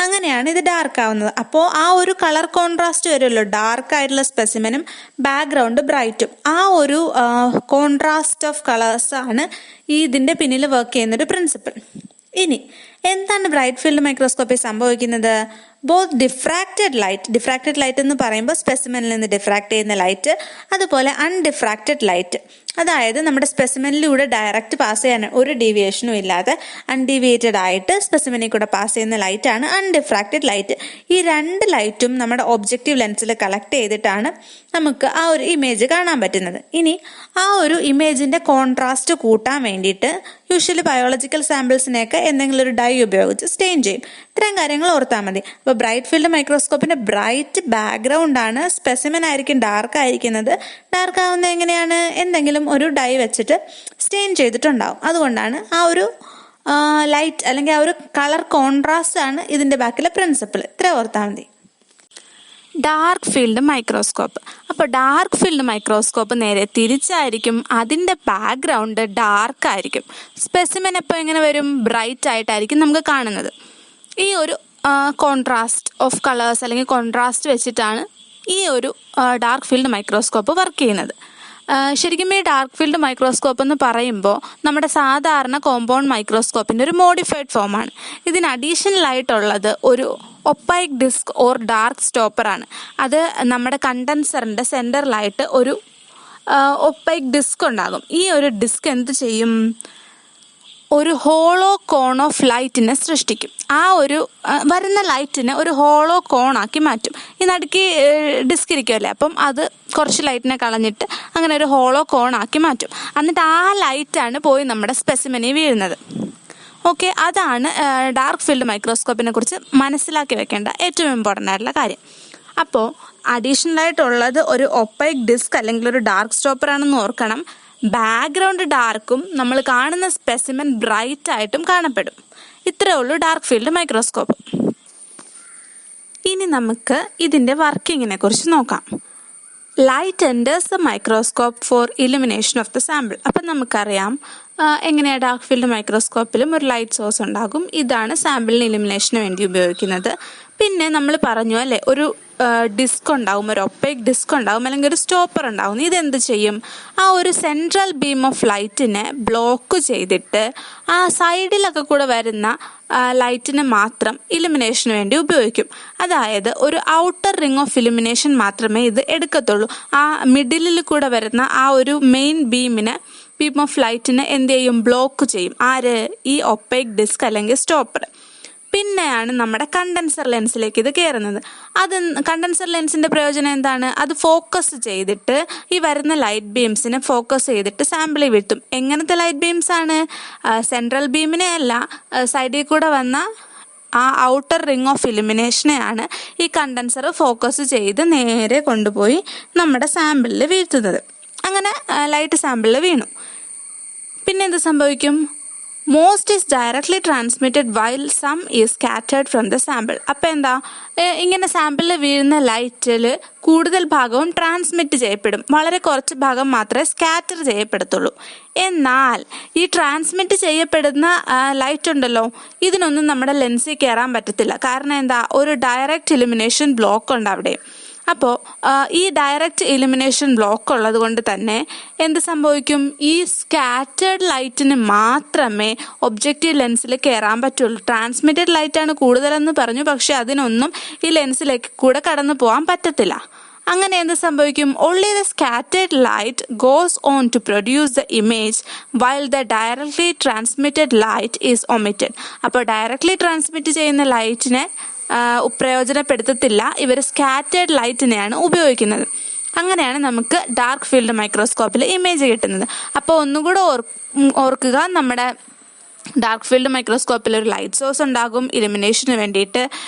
അങ്ങനെയാണ് ഇത് ഡാർക്ക് ആവുന്നത്. അപ്പോൾ ആ ഒരു കളർ കോൺട്രാസ്റ്റ് വരുമല്ലോ, ഡാർക്ക് ആയിട്ടുള്ള സ്പെസിമെനും ബാക്ക്ഗ്രൗണ്ട് ബ്രൈറ്റും. ആ ഒരു കോൺട്രാസ്റ്റ് ഓഫ് കളേഴ്സ് ആണ് ഇതിൻ്റെ പിന്നിൽ വർക്ക് ചെയ്യുന്നൊരു പ്രിൻസിപ്പിൾ. ഇനി എന്താണ് ബ്രൈറ്റ് ഫീൽഡ് മൈക്രോസ്കോപ്പിൽ സംഭവിക്കുന്നത്? ബോത്ത് ഡിഫ്രാക്റ്റഡ് ലൈറ്റ് എന്ന് പറയുമ്പോൾ സ്പെസിമെനിൽ നിന്ന് ഡിഫ്രാക്ട് ചെയ്യുന്ന ലൈറ്റ്, അതുപോലെ അൺഡിഫ്രാക്റ്റഡ് ലൈറ്റ്, അതായത് നമ്മുടെ സ്പെസിമെനിലൂടെ ഡയറക്റ്റ് പാസ് ചെയ്യാൻ ഒരു ഡീവിയേഷനും ഇല്ലാതെ അൺഡീവിയേറ്റഡ് ആയിട്ട് സ്പെസിമെനിൽ കൂടെ പാസ് ചെയ്യുന്ന ലൈറ്റാണ് അൺഡിഫ്രാക്റ്റഡ് ലൈറ്റ്. ഈ രണ്ട് ലൈറ്റും നമ്മുടെ ഒബ്ജക്റ്റീവ് ലെൻസിൽ കളക്ട് ചെയ്തിട്ടാണ് നമുക്ക് ആ ഒരു ഇമേജ് കാണാൻ പറ്റുന്നത്. ഇനി ആ ഒരു ഇമേജിന്റെ കോൺട്രാസ്റ്റ് കൂട്ടാൻ വേണ്ടിയിട്ട് യൂഷ്വലി ബയോളജിക്കൽ സാമ്പിൾസിനെയൊക്കെ എന്തെങ്കിലും ഒരു ഡൈ ഉപയോഗിച്ച് സ്റ്റെയിൻ ചെയ്യും. ഇത്രയും കാര്യങ്ങൾ ഓർത്താൽ മതി. അപ്പോൾ ബ്രൈറ്റ് ഫീൽഡ് മൈക്രോസ്കോപ്പിന്റെ ബ്രൈറ്റ് ബാക്ക്ഗ്രൗണ്ട് ആണ്. സ്പെസിമെൻ ആയിരിക്കും ഡാർക്ക് ആയിരിക്കുന്നത്. ഡാർക്ക് ആവുന്നത് എങ്ങനെയാണ്? എന്തെങ്കിലും ഒരു ഡൈ വെച്ചിട്ട് സ്റ്റെയിൻ ചെയ്തിട്ടുണ്ടാവും. അതുകൊണ്ടാണ് ആ ഒരു ലൈറ്റ് അല്ലെങ്കിൽ ആ ഒരു കളർ കോൺട്രാസ്റ്റ് ആണ് ഇതിന്റെ ബാക്കിലെ പ്രിൻസിപ്പിൾ. ഇത്ര ഓർത്താൽ മതി. Dark field microscope. അപ്പോൾ ഡാർക്ക് ഫീൽഡ് മൈക്രോസ്കോപ്പ് നേരെ തിരിച്ചായിരിക്കും. അതിൻ്റെ ബാക്ക്ഗ്രൗണ്ട് ഡാർക്ക് ആയിരിക്കും. സ്പെസിമെൻ എപ്പോൾ എങ്ങനെ വരും? ബ്രൈറ്റ് ആയിട്ടായിരിക്കും നമുക്ക് കാണുന്നത്. ഈ ഒരു കോൺട്രാസ്റ്റ് ഓഫ് കളേഴ്സ് അല്ലെങ്കിൽ കോൺട്രാസ്റ്റ് വെച്ചിട്ടാണ് ഈ ഒരു ഡാർക്ക് ഫീൽഡ് മൈക്രോസ്കോപ്പ് വർക്ക് ചെയ്യുന്നത്. ശരിക്കും ഈ ഡാർക്ക് ഫീൽഡ് മൈക്രോസ്കോപ്പ് എന്ന് പറയുമ്പോൾ നമ്മുടെ സാധാരണ കോമ്പൗണ്ട് മൈക്രോസ്കോപ്പിൻ്റെ ഒരു മോഡിഫൈഡ് ഫോമാണ്. ഇതിന് അഡീഷണൽ ആയിട്ടുള്ളത് ഒരു ഒപ്പൈക്ക് ഡിസ്ക് ഓർ ഡാർക്ക് സ്റ്റോപ്പറാണ്. അത് നമ്മുടെ കണ്ടൻസറിൻ്റെ സെൻറ്ററിലായിട്ട് ഒരു ഒപ്പൈക്ക് ഡിസ്ക് ഉണ്ടാകും. ഈ ഒരു ഡിസ്ക് എന്ത് ചെയ്യും? ഒരു ഹോളോ കോൺ ഓഫ് ലൈറ്റിനെ സൃഷ്ടിക്കും. ആ ഒരു വരുന്ന ലൈറ്റിനെ ഒരു ഹോളോ കോണാക്കി മാറ്റും. ഈ നടുക്ക് ഡിസ്ക് ഇരിക്കുമല്ലേ, അപ്പം അത് കുറച്ച് ലൈറ്റിനെ കളഞ്ഞിട്ട് അങ്ങനെ ഒരു ഹോളോ കോണാക്കി മാറ്റും. എന്നിട്ട് ആ ലൈറ്റാണ് പോയി നമ്മുടെ സ്പെസിമെനിൽ വീഴുന്നത്. ഓക്കെ, അതാണ് ഡാർക്ക് ഫീൽഡ് മൈക്രോസ്കോപ്പിനെ കുറിച്ച് മനസ്സിലാക്കി വെക്കേണ്ട ഏറ്റവും ഇമ്പോർട്ടൻ്റ് ആയിട്ടുള്ള കാര്യം. അപ്പോൾ അഡീഷണൽ ആയിട്ടുള്ളത് ഒരു ഒപ്പൈക്ക് ഡിസ്ക് അല്ലെങ്കിൽ ഒരു ഡാർക്ക് സ്റ്റോപ്പർ ആണെന്ന് ഓർക്കണം. ബാക്ക്ഗ്രൗണ്ട് ഡാർക്കും നമ്മൾ കാണുന്ന സ്പെസിമെൻ ബ്രൈറ്റ് ആയിട്ടും കാണപ്പെടും. ഇത്രയേ ഉള്ളൂ ഡാർക്ക് ഫീൽഡ് മൈക്രോസ്കോപ്പ്. ഇനി നമുക്ക് ഇതിൻ്റെ വർക്കിങ്ങിനെ കുറിച്ച് നോക്കാം. Light enters the microscope for illumination of the sample. അപ്പം നമുക്കറിയാം എങ്ങനെയാണ് ഡാർക്ക് ഫീൽഡ് മൈക്രോസ്കോപ്പിലും ഒരു ലൈറ്റ് സോഴ്സ് ഉണ്ടാകും. ഇതാണ് സാമ്പിളിന് ഇലുമിനേഷന് വേണ്ടി ഉപയോഗിക്കുന്നത്. പിന്നെ നമ്മൾ പറഞ്ഞു അല്ലേ, ഒരു ഡിസ്ക് ഉണ്ടാവും, ഒരു ഒപ്പൈക്ക് ഡിസ്ക് ഉണ്ടാവും, അല്ലെങ്കിൽ ഒരു സ്റ്റോപ്പർ ഉണ്ടാവും. ഇതെന്ത് ചെയ്യും? ആ ഒരു സെൻട്രൽ ബീം ഓഫ് ലൈറ്റിനെ ബ്ലോക്ക് ചെയ്തിട്ട് ആ സൈഡിലൊക്കെ കൂടെ വരുന്ന ലൈറ്റിനെ മാത്രം ഇലുമിനേഷന് വേണ്ടി ഉപയോഗിക്കും. അതായത് ഒരു ഔട്ടർ റിംഗ് ഓഫ് ഇലുമിനേഷൻ മാത്രമേ ഇത് എടുക്കത്തുള്ളൂ. ആ മിഡിലിൽ കൂടെ വരുന്ന ആ ഒരു മെയിൻ ബീം ഓഫ് ലൈറ്റിനെ എന്ത് ചെയ്യും? ബ്ലോക്ക് ചെയ്യും. ആര്? ഈ ഒപ്പൈക്ക് ഡിസ്ക് അല്ലെങ്കിൽ സ്റ്റോപ്പർ. പിന്നെയാണ് നമ്മുടെ കണ്ടൻസർ ലെൻസിലേക്ക് ഇത് കയറുന്നത്. അത് കണ്ടൻസർ ലെൻസിൻ്റെ പ്രയോജനം എന്താണ്? അത് ഫോക്കസ് ചെയ്തിട്ട് ഈ വരുന്ന ലൈറ്റ് ബീംസിനെ ഫോക്കസ് ചെയ്തിട്ട് സാമ്പിളിൽ വീഴ്ത്തും. എങ്ങനത്തെ ലൈറ്റ് ബീംസ് ആണ്? സെൻട്രൽ ബീമിനെ അല്ല, സൈഡിൽ കൂടെ വന്ന ആ ഔട്ടർ റിംഗ് ഓഫ് ഇലുമിനേഷനെയാണ് ഈ കണ്ടൻസർ ഫോക്കസ് ചെയ്ത് നേരെ കൊണ്ടുപോയി നമ്മുടെ സാമ്പിളിൽ വീഴ്ത്തുന്നത്. അങ്ങനെ ലൈറ്റ് സാമ്പിളിൽ വീണു. പിന്നെ എന്ത് സംഭവിക്കും? Most is directly transmitted while some is scattered from the sample. അപ്പം എന്താ, ഇങ്ങനെ സാമ്പിളിൽ വീഴുന്ന ലൈറ്റിൽ കൂടുതൽ ഭാഗവും ട്രാൻസ്മിറ്റ് ചെയ്യപ്പെടും, വളരെ കുറച്ച് ഭാഗം മാത്രമേ സ്കാറ്റർ ചെയ്യപ്പെടത്തുള്ളൂ. എന്നാൽ ഈ ട്രാൻസ്മിറ്റ് ചെയ്യപ്പെടുന്ന ലൈറ്റ് ഉണ്ടല്ലോ, ഇതിനൊന്നും നമ്മുടെ ലെൻസിൽ കയറാൻ പറ്റത്തില്ല. കാരണം എന്താ? ഒരു ഡയറക്റ്റ് ഇലുമിനേഷൻ ബ്ലോക്ക് ഉണ്ട് അവിടെ. അപ്പോൾ ഈ ഡയറക്റ്റ് ഇലുമിനേഷൻ ബ്ലോക്ക് ഉള്ളത് കൊണ്ട് തന്നെ എന്ത് സംഭവിക്കും? ഈ സ്കാറ്റേർഡ് ലൈറ്റിന് മാത്രമേ ഒബ്ജക്റ്റീവ് ലെൻസിൽ കയറാൻ പറ്റുള്ളൂ. ട്രാൻസ്മിറ്റഡ് ലൈറ്റാണ് കൂടുതലെന്ന് പറഞ്ഞു, പക്ഷെ അതിനൊന്നും ഈ ലെൻസിലേക്ക് കൂടെ കടന്നു പോകാൻ പറ്റത്തില്ല. അങ്ങനെ എന്ത് സംഭവിക്കും? Only the scattered light goes on to produce the image while the directly transmitted light is omitted. അപ്പോൾ ഡയറക്ട്ലി ട്രാൻസ്മിറ്റ് ചെയ്യുന്ന ലൈറ്റിനെ പ്രയോജനപ്പെടുത്തത്തില്ല. ഇവർ സ്കാറ്റേർഡ് ലൈറ്റിനെയാണ് ഉപയോഗിക്കുന്നത്. അങ്ങനെയാണ് നമുക്ക് ഡാർക്ക് ഫീൽഡ് മൈക്രോസ്കോപ്പിൽ ഇമേജ് കിട്ടുന്നത്. അപ്പോൾ ഒന്നുകൂടെ ഓർക്കുക, നമ്മുടെ ഡാർക്ക് ഫീൽഡ് മൈക്രോസ്കോപ്പിൽ ഒരു ലൈറ്റ് സോഴ്സ് ഉണ്ടാകും ഇലുമിനേഷന് വേണ്ടിയിട്ട്.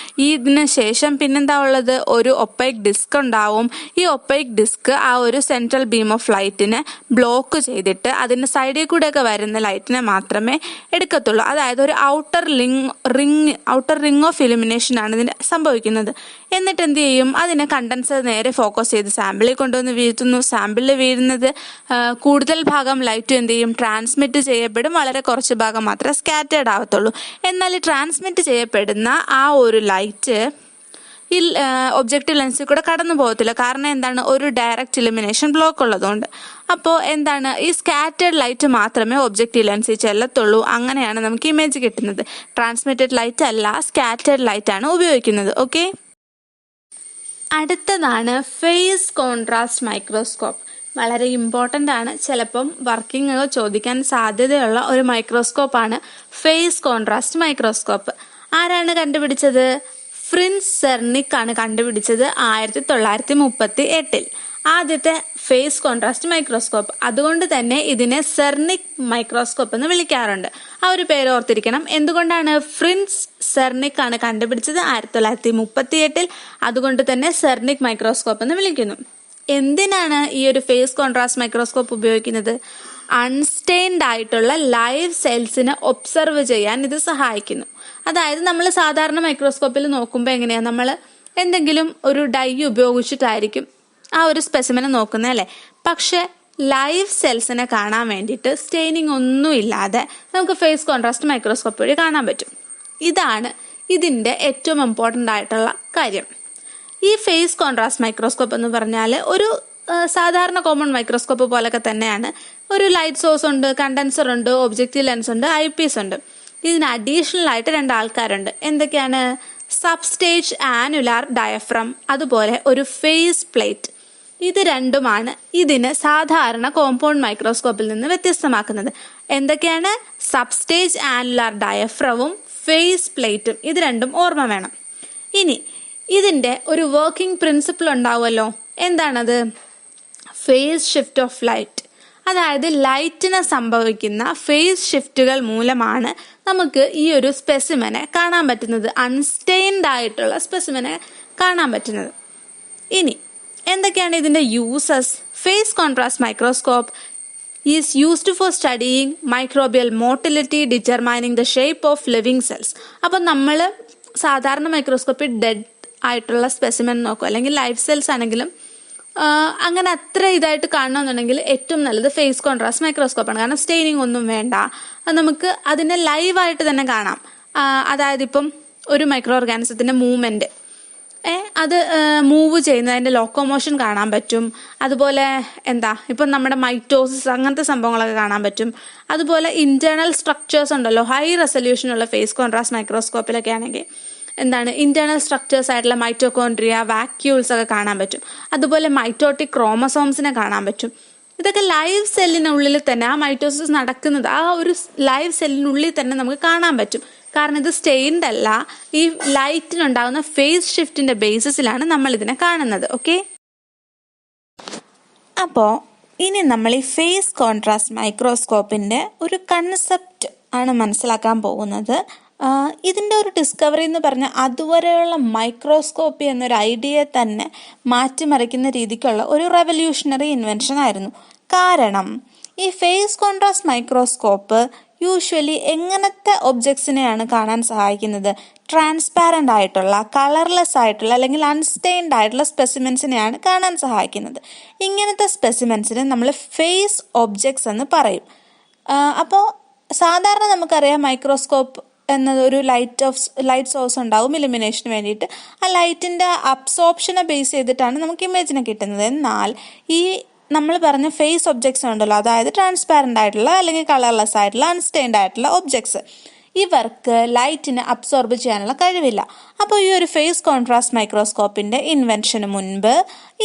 ഇതിന് ശേഷം പിന്നെന്താ ഉള്ളത്, ഒരു ഒപ്പൈക്ക് ഡിസ്ക് ഉണ്ടാവും. ഈ ഒപ്പൈക്ക് ഡിസ്ക് ആ ഒരു സെൻട്രൽ ബീം ഓഫ് ലൈറ്റിനെ ബ്ലോക്ക് ചെയ്തിട്ട് അതിൻ്റെ സൈഡിൽ കൂടെയൊക്കെ വരുന്ന ലൈറ്റിനെ മാത്രമേ എടുക്കത്തുള്ളൂ. അതായത് ഒരു ഔട്ടർ റിങ് ഓഫ് ഇലുമിനേഷൻ ആണ് ഇതിന് സംഭവിക്കുന്നത്. എന്നിട്ട് എന്ത് ചെയ്യും, അതിനെ കണ്ടൻസർ നേരെ ഫോക്കസ് ചെയ്ത് സാമ്പിളിൽ കൊണ്ടുവന്ന് വീഴ്ത്തുന്നു. സാമ്പിളിൽ വീഴുന്നത് കൂടുതൽ ഭാഗം ലൈറ്റ് എന്ത് ചെയ്യും, ട്രാൻസ്മിറ്റ് ചെയ്യപ്പെടും. വളരെ കുറച്ച് ഭാഗം മാത്രമേ സ്കാറ്റേർഡ് ആവത്തുള്ളൂ. എന്നാൽ ഈ ട്രാൻസ്മിറ്റ് ചെയ്യപ്പെടുന്ന ആ ഒരു ലൈറ്റ് ഈ ഒബ്ജക്റ്റീവ് ലെൻസിൽ കൂടെ കടന്നു പോകത്തില്ല. കാരണം എന്താണ്, ഒരു ഡയറക്റ്റ് ഇലുമിനേഷൻ ബ്ലോക്ക് ഉള്ളതുകൊണ്ട്. അപ്പോൾ എന്താണ്, ഈ സ്കാറ്റേർഡ് ലൈറ്റ് മാത്രമേ ഒബ്ജക്റ്റീവ് ലെൻസിൽ ചെല്ലത്തുള്ളൂ. അങ്ങനെയാണ് നമുക്ക് ഇമേജ് കിട്ടുന്നത്. ട്രാൻസ്മിറ്റഡ് ലൈറ്റ് അല്ല, സ്കാറ്റേർഡ് ലൈറ്റ് ആണ് ഉപയോഗിക്കുന്നത്. ഓക്കെ, അടുത്തതാണ് ഫേസ് കോൺട്രാസ്റ്റ് മൈക്രോസ്കോപ്പ്. വളരെ ഇമ്പോർട്ടൻ്റ് ആണ്. ചിലപ്പം വർക്കിംഗ് ഒക്കെ ചോദിക്കാൻ സാധ്യതയുള്ള ഒരു മൈക്രോസ്കോപ്പാണ് ഫേസ് കോൺട്രാസ്റ്റ് മൈക്രോസ്കോപ്പ്. ആരാണ് കണ്ടുപിടിച്ചത്? ഫ്രിൻസ് സെർണിക് ആണ് കണ്ടുപിടിച്ചത് 1938. ആദ്യത്തെ ഫേസ് കോൺട്രാസ്റ്റ് മൈക്രോസ്കോപ്പ്. അതുകൊണ്ട് തന്നെ ഇതിനെ സെർണിക് മൈക്രോസ്കോപ്പ് എന്ന് വിളിക്കാറുണ്ട്. ആ ഒരു പേര് ഓർത്തിരിക്കണം. എന്തുകൊണ്ടാണ്? ഫ്രിൻസ് സെർണിക് ആണ് കണ്ടുപിടിച്ചത് 1938. അതുകൊണ്ട് തന്നെ സെർണിക് മൈക്രോസ്കോപ്പ് എന്ന് വിളിക്കുന്നു. എന്തിനാണ് ഈ ഒരു ഫേസ് കോൺട്രാസ്റ്റ് മൈക്രോസ്കോപ്പ് ഉപയോഗിക്കുന്നത്? അൺസ്റ്റെയിൻഡ് ആയിട്ടുള്ള ലൈവ് സെൽസിനെ ഒബ്സർവ് ചെയ്യാൻ ഇത് സഹായിക്കുന്നു. അതായത് നമ്മൾ സാധാരണ മൈക്രോസ്കോപ്പിൽ നോക്കുമ്പോൾ എങ്ങനെയാണ്, നമ്മൾ എന്തെങ്കിലും ഒരു ഡൈ ഉപയോഗിച്ചിട്ടായിരിക്കും ആ ഒരു സ്പെസിമെനെ നോക്കുന്നത് അല്ലേ. പക്ഷെ ലൈവ് സെൽസിനെ കാണാൻ വേണ്ടിയിട്ട് സ്റ്റെയിനിങ് ഒന്നും ഇല്ലാതെ നമുക്ക് ഫേസ് കോൺട്രാസ്റ്റ് മൈക്രോസ്കോപ്പ് വഴി കാണാൻ പറ്റും. ഇതാണ് ഇതിൻ്റെ ഏറ്റവും ഇമ്പോർട്ടൻ്റ് ആയിട്ടുള്ള കാര്യം. ഈ ഫേസ് കോൺട്രാസ്റ്റ് മൈക്രോസ്കോപ്പ് എന്ന് പറഞ്ഞാൽ ഒരു സാധാരണ കോമൺ മൈക്രോസ്കോപ്പ് പോലൊക്കെ തന്നെയാണ്. ഒരു ലൈറ്റ് സോഴ്സ് ഉണ്ട്, കണ്ടൻസർ ഉണ്ട്, ഒബ്ജക്റ്റീവ് ലെൻസ് ഉണ്ട്, ഐ പീസ് ഉണ്ട്. ഇതിന് അഡീഷണൽ ആയിട്ട് 2 ആൾക്കാരുണ്ട്. എന്തൊക്കെയാണ്? സബ്സ്റ്റേജ് ആനുലാർ ഡയഫ്രം, അതുപോലെ ഒരു ഫേസ് പ്ലേറ്റ്. ഇത് രണ്ടുമാണ് ഇതിന് സാധാരണ കോമ്പൗണ്ട് മൈക്രോസ്കോപ്പിൽ നിന്ന് വ്യത്യസ്തമാക്കുന്നത്. എന്തൊക്കെയാണ്? സബ്സ്റ്റേജ് ആനുലാർ ഡയഫ്രവും ഫേസ് പ്ലേറ്റും. ഇത് രണ്ടും ഓർമ്മ വേണം. ഇനി ഇതിൻ്റെ ഒരു വർക്കിംഗ് പ്രിൻസിപ്പിൾ ഉണ്ടാവുമല്ലോ. എന്താണത്? Phase shift of light. അതായത് ലൈറ്റിന് സംഭവിക്കുന്ന ഫേസ് ഷിഫ്റ്റുകൾ മൂലമാണ് നമുക്ക് ഈ ഒരു സ്പെസിമെനെ കാണാൻ പറ്റുന്നത്, അൺസ്റ്റെയിൻഡ് ആയിട്ടുള്ള സ്പെസിമെനെ കാണാൻ പറ്റുന്നത്. ഇനി എന്തൊക്കെയാണ് ഇതിൻ്റെ uses? Face contrast microscope is used for studying microbial motility, determining the shape of living cells. അപ്പം നമ്മൾ സാധാരണ മൈക്രോസ്കോപ്പിൽ ഡെഡ് ആയിട്ടുള്ള സ്പെസിമെൻ നോക്കും, അല്ലെങ്കിൽ ലൈഫ് സെൽസ് ആണെങ്കിലും അങ്ങനെ അത്ര ഇതായിട്ട് കാണണമെന്നുണ്ടെങ്കിൽ ഏറ്റവും നല്ലത് ഫേസ് കോൺട്രാസ്റ്റ് മൈക്രോസ്കോപ്പാണ്. കാരണം സ്റ്റെയിനിങ് ഒന്നും വേണ്ട, നമുക്ക് അതിനെ ലൈവായിട്ട് തന്നെ കാണാം. അതായത് ഇപ്പം ഒരു മൈക്രോ ഓർഗാനിസത്തിൻ്റെ മൂവ്മെൻറ്റ്, അത് മൂവ് ചെയ്യുന്നതിൻ്റെ ലോക്കോമോഷൻ കാണാൻ പറ്റും. അതുപോലെ ഇപ്പം നമ്മുടെ മൈറ്റോസിസ് അങ്ങനത്തെ സംഭവങ്ങളൊക്കെ കാണാൻ പറ്റും. അതുപോലെ ഇന്റേണൽ സ്ട്രക്ചേഴ്സ് ഉണ്ടല്ലോ, ഹൈ റെസൊല്യൂഷനുള്ള ഫേസ് കോൺട്രാസ്റ്റ് മൈക്രോസ്കോപ്പിലൊക്കെ ആണെങ്കിൽ ഇന്റേണൽ സ്ട്രക്ചേഴ്സ് ആയിട്ടുള്ള മൈറ്റോകോൺട്രിയ, വാക്യൂൾസ് ഒക്കെ കാണാൻ പറ്റും. അതുപോലെ മൈറ്റോട്ടിക് ക്രോമസോംസിനെ കാണാൻ പറ്റും. ഇതൊക്കെ ലൈവ് സെല്ലിനുള്ളിൽ തന്നെ, ആ മൈറ്റോസിസ് നടക്കുന്നത് ആ ഒരു ലൈവ് സെല്ലിനുള്ളിൽ തന്നെ നമുക്ക് കാണാൻ പറ്റും. കാരണം ഇത് സ്റ്റെയിൻഡ് അല്ല, ഈ ലൈറ്റിനുണ്ടാകുന്ന ഫേസ് ഷിഫ്റ്റിന്റെ ബേസിസിലാണ് നമ്മൾ ഇതിനെ കാണുന്നത്. ഓക്കെ, അപ്പോൾ ഇനി നമ്മൾ ഈ ഫേസ് കോൺട്രാസ്റ്റ് മൈക്രോസ്കോപ്പിന്റെ ഒരു കൺസെപ്റ്റ് ആണ് മനസ്സിലാക്കാൻ പോകുന്നത്. ഇതിൻ്റെ ഒരു ഡിസ്കവറി എന്ന് പറഞ്ഞാൽ അതുവരെയുള്ള മൈക്രോസ്കോപ്പി എന്നൊരു ഐഡിയയെ തന്നെ മാറ്റിമറിക്കുന്ന രീതിക്കുള്ള ഒരു റെവല്യൂഷണറി ഇൻവെൻഷൻ ആയിരുന്നു. കാരണം ഈ ഫേസ് കോൺട്രാസ്റ്റ് മൈക്രോസ്കോപ്പ് യൂഷ്വലി എങ്ങനത്തെ ഒബ്ജക്ട്സിനെയാണ് കാണാൻ സഹായിക്കുന്നത്? ട്രാൻസ്പാരൻ്റ് ആയിട്ടുള്ള, കളർലെസ് ആയിട്ടുള്ള, അല്ലെങ്കിൽ അൺസ്റ്റെയിൻഡ് ആയിട്ടുള്ള സ്പെസിമെൻസിനെയാണ് കാണാൻ സഹായിക്കുന്നത്. ഇങ്ങനത്തെ സ്പെസിമെൻസിന് നമ്മൾ ഫേസ് ഒബ്ജക്ട്സ് എന്ന് പറയും. അപ്പോൾ സാധാരണ നമുക്കറിയാം മൈക്രോസ്കോപ്പ് എന്നത് ഒരു ലൈറ്റ് സോഴ്സ് ഉണ്ടാവും ഇലുമിനേഷന് വേണ്ടിയിട്ട്. ആ ലൈറ്റിൻ്റെ അബ്സോർപ്ഷനെ ബേസ് ചെയ്തിട്ടാണ് നമുക്ക് ഇമേജിനെ കിട്ടുന്നത്. എന്നാൽ ഈ നമ്മൾ പറഞ്ഞ ഫേസ് ഒബ്ജക്ട്സ് ഉണ്ടല്ലോ, അതായത് ട്രാൻസ്പാരൻ്റ് ആയിട്ടുള്ള അല്ലെങ്കിൽ കളർലെസ് ആയിട്ടുള്ള അൺസ്റ്റെയിൻഡ് ആയിട്ടുള്ള ഒബ്ജക്ട്സ്, ഇവർക്ക് ലൈറ്റിനെ അബ്സോർബ് ചെയ്യാനുള്ള കഴിവില്ല. അപ്പോൾ ഈ ഒരു ഫേസ് കോൺട്രാസ്റ്റ് മൈക്രോസ്കോപ്പിൻ്റെ ഇൻവെൻഷന് മുൻപ്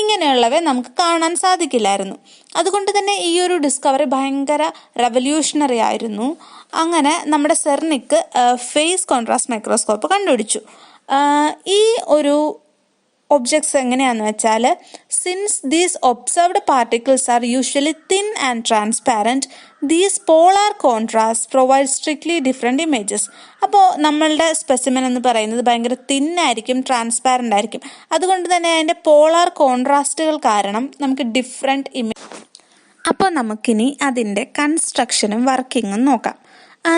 ഇങ്ങനെയുള്ളവയെ നമുക്ക് കാണാൻ സാധിക്കില്ലായിരുന്നു. അതുകൊണ്ട് തന്നെ ഈ ഒരു ഡിസ്കവറി ഭയങ്കര റെവല്യൂഷണറി ആയിരുന്നു. അങ്ങനെ നമ്മുടെ സെർണിക് ഫേസ് കോൺട്രാസ്റ്റ് മൈക്രോസ്കോപ്പ് കണ്ടുപിടിച്ചു. ഈ ഒരു ഒബ്ജക്ട്സ് എങ്ങനെയാണെന്ന് വെച്ചാൽ, since these observed particles are usually thin and transparent, these polar contrast provide strictly different images. അപ്പോൾ നമ്മളുടെ സ്പെസിമെൻ എന്ന് പറയുന്നത് ഭയങ്കര തിന്നായിരിക്കും, ട്രാൻസ്പാരൻ്റ് ആയിരിക്കും. അതുകൊണ്ട് തന്നെ അതിൻ്റെ പോളാർ കോൺട്രാസ്റ്റുകൾ കാരണം നമുക്ക് ഡിഫറെൻറ്റ് ഇമേജ്. അപ്പോൾ നമുക്കിനി അതിൻ്റെ കൺസ്ട്രക്ഷനും വർക്കിങ്ങും നോക്കാം.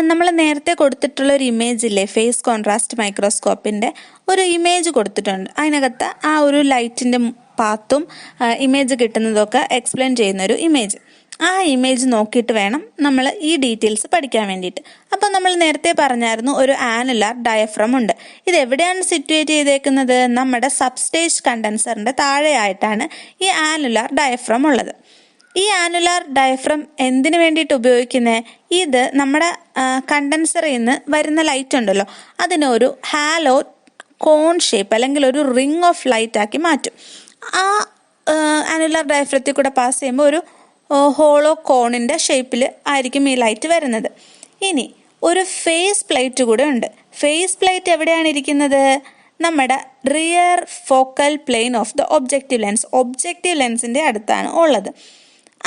നമ്മൾ നേരത്തെ കൊടുത്തിട്ടുള്ള ഒരു ഇമേജ് ഇല്ലേ, ഫേസ് കോൺട്രാസ്റ്റ് മൈക്രോസ്കോപ്പിൻ്റെ ഒരു ഇമേജ് കൊടുത്തിട്ടുണ്ട്. അതിനകത്ത് ആ ഒരു ലൈറ്റിൻ്റെ പാത്തും ഇമേജ് കിട്ടുന്നതൊക്കെ എക്സ്പ്ലെയിൻ ചെയ്യുന്നൊരു ഇമേജ്. ആ ഇമേജ് നോക്കിയിട്ട് വേണം നമ്മൾ ഈ ഡീറ്റെയിൽസ് പഠിക്കാൻ വേണ്ടിയിട്ട്. അപ്പോൾ നമ്മൾ നേരത്തെ പറഞ്ഞായിരുന്നു ഒരു ആനുലാർ ഡയഫ്രം ഉണ്ട്. ഇത് എവിടെയാണ് സിറ്റുവേറ്റ് ചെയ്തേക്കുന്നത്? നമ്മുടെ സബ്സ്റ്റേജ് കണ്ടൻസറിൻ്റെ താഴെയായിട്ടാണ് ഈ ആനുലാർ ഡയഫ്രം ഉള്ളത്. ഈ ആനുലാർ ഡയഫ്രം എന്തിനു വേണ്ടിയിട്ട് ഉപയോഗിക്കുന്നത്? ഇത് നമ്മുടെ കണ്ടൻസറിൽ നിന്ന് വരുന്ന ലൈറ്റ് ഉണ്ടല്ലോ, അതിനൊരു ഹാലോ കോൺ ഷേപ്പ് അല്ലെങ്കിൽ ഒരു റിംഗ് ഓഫ് ലൈറ്റ് ആക്കി മാറ്റും. ആ ആനുലാർ ഡയഫ്രത്തിൽ കൂടെ പാസ് ചെയ്യുമ്പോൾ ഒരു ഹോളോ കോണിൻ്റെ ഷേപ്പിൽ ആയിരിക്കും ഈ ലൈറ്റ് വരുന്നത്. ഇനി ഒരു ഫേസ് പ്ലേറ്റ് കൂടെ ഉണ്ട്. ഫേസ് പ്ലേറ്റ് എവിടെയാണ് ഇരിക്കുന്നത്? നമ്മുടെ rear focal plane of the objective lens. Objective ലെൻസിൻ്റെ അടുത്താണ് ഉള്ളത്.